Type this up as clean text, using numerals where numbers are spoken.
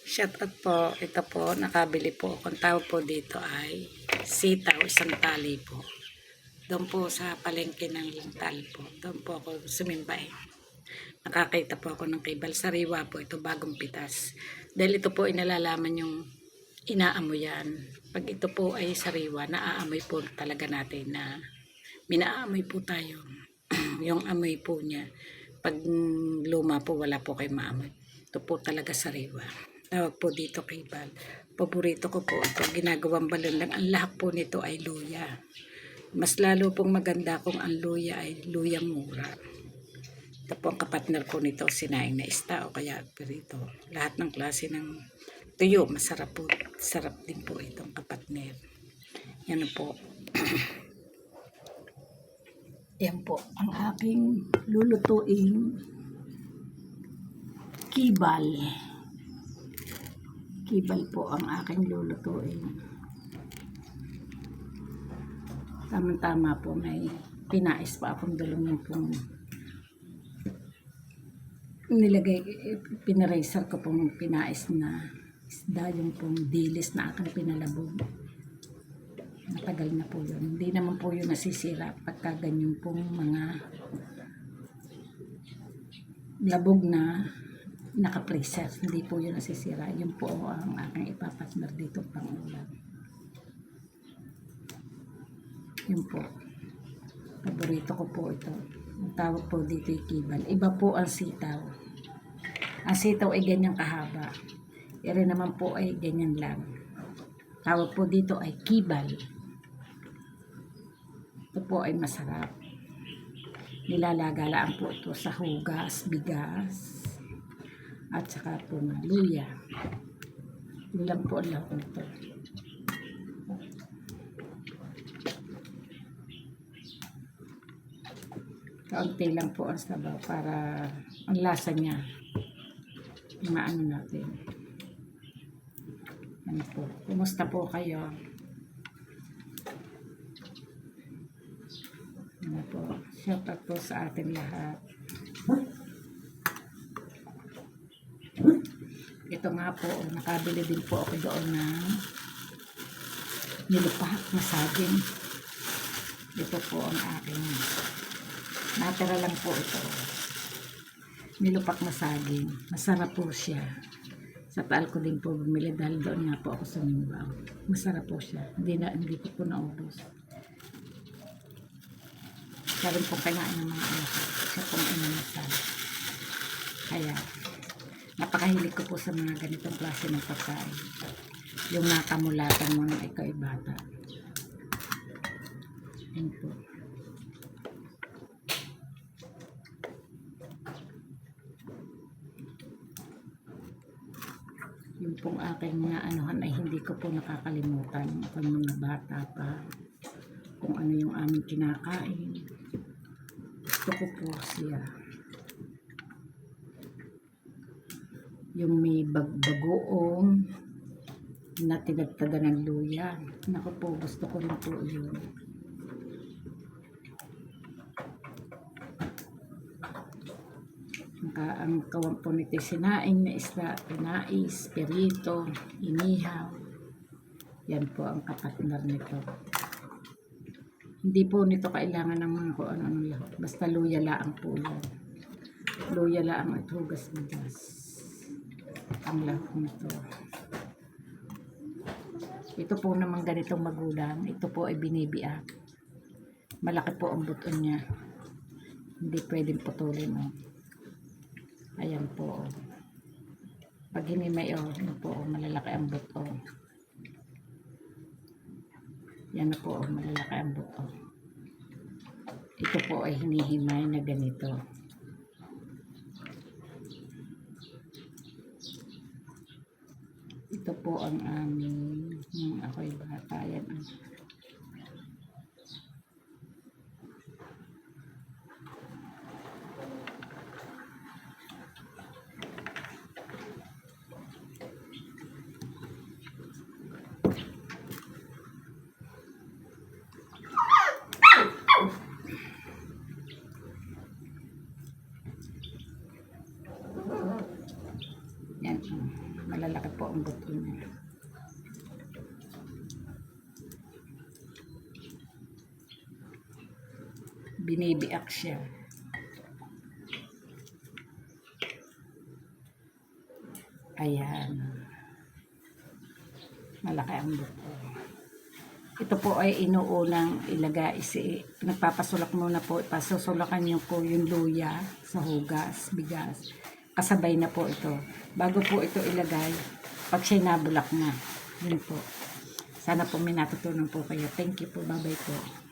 Shout out po. Ito po, nakabili po. Kung tawag po dito ay sitaw, isang tali po. Doon po sa palengke ng Lintal po. Doon po ako sumimbay. Nakakita po ako ng kibal. Sariwa po ito, bagong pitas. Dahil ito po inalalaman yung inaamoy yan. Pag ito po ay sariwa, naaamoy po talaga natin na minaamoy po tayo. Yung amoy po niya. Pag luma po, wala po kayo maamoy. Ito po talaga sariwa. Tawag po dito kibal. Paborito ko po ito. Ginagawang balon lang. Ang lahat po nito ay luya. Mas lalo pong maganda kung ang luya ay luyang mura. Ito po ang kapatner ko nito, sinaing na ista o kaya perito. Lahat ng klase ng tuyo, masarap po. Sarap din po itong kapatner. Yan po. Yan po ang aking lulutuin kibal. Kibal po ang aking lulutuin. Tama-tama po, may pinais pa akong dalawang pong nilagay, pinaraser ko pong pinais na isda, yung pong dilis na aking pinalabog. Matagal na po yun. Hindi naman po yun nasisira pagka ganyan pong mga labog na naka-preser. Hindi po yun nasisira. Yun po ang aking ipapatner dito pang ulam. Yun po. Paborito ko po ito. Ang tawag po dito ay kibal. Iba po ang sitaw. Ang sitaw ay ganyan kahaba. Ere naman po ay ganyan lang. Tawag po dito ay kibal. Ito po ay masarap. Nilalagalaan po ito sa hugas, bigas, at saka po ng luya. Yun lang po lang ito. Kaunti lang po ang sabaw para ang lasa niya maano natin. Ano po? Kumusta po kayo? Ano po? Shout out po sa ating lahat. Ito nga po, nakabili din po ako doon ng nilupak na saging. Ito po ang aking natira lang po ito. Nilupak na saging. Masarap po siya. Sa taal ko din po bumili dahil doon nga po ako sumimbaw. Masarap po siya. Hindi ko po naubos. Siya rin po kinain ng mga anak ko. Siya pong inanasal. Kaya, napakahilig ko po sa mga ganitong klase ng pagkain. Yung nakamulatan mga ikaw ay bata. Yan po. Yung pong aking mga anuhan ay hindi ko po nakakalimutan. Kung mga bata pa, kung ano yung aming kinakain. Gusto ko po siya. Yung may bagoong na tinagtaga ng luya. Naku po, gusto ko rin po yun. Ang kawang po nito sinaing na isda, pinais, perito, inihaw. Yan po ang kapatner nito. Hindi po nito kailangan ng mga kung ano lahat. Basta luya laang po yan. Luya laang at hugas bigas. Ang lahat nito. Ito po naman ganitong magulang. Ito po ay binibiak. Malaki po ang buton niya. Hindi pwedeng putulin. Oh. Ayan po. Pag hinimay, ano po, malalaki ang buto. Yan na po, malalaki ang buto. Ito po ay hinihimay na ganito. Ito po ang aming, yung ako'y bata, yan ang yan. Malalaki po ang buto niya. Binibiak siya. Ayan. Malaki ang buto. Ito po ay inuunang ilagay. Nagpapasulak muna po. Pasusulakan niyo po yung luya sa hugas, bigas. Kasabay na po ito. Bago po ito ilagay, pag siya nabulak na. Yun po. Sana po may natutunan po kayo. Thank you po. Bye-bye po.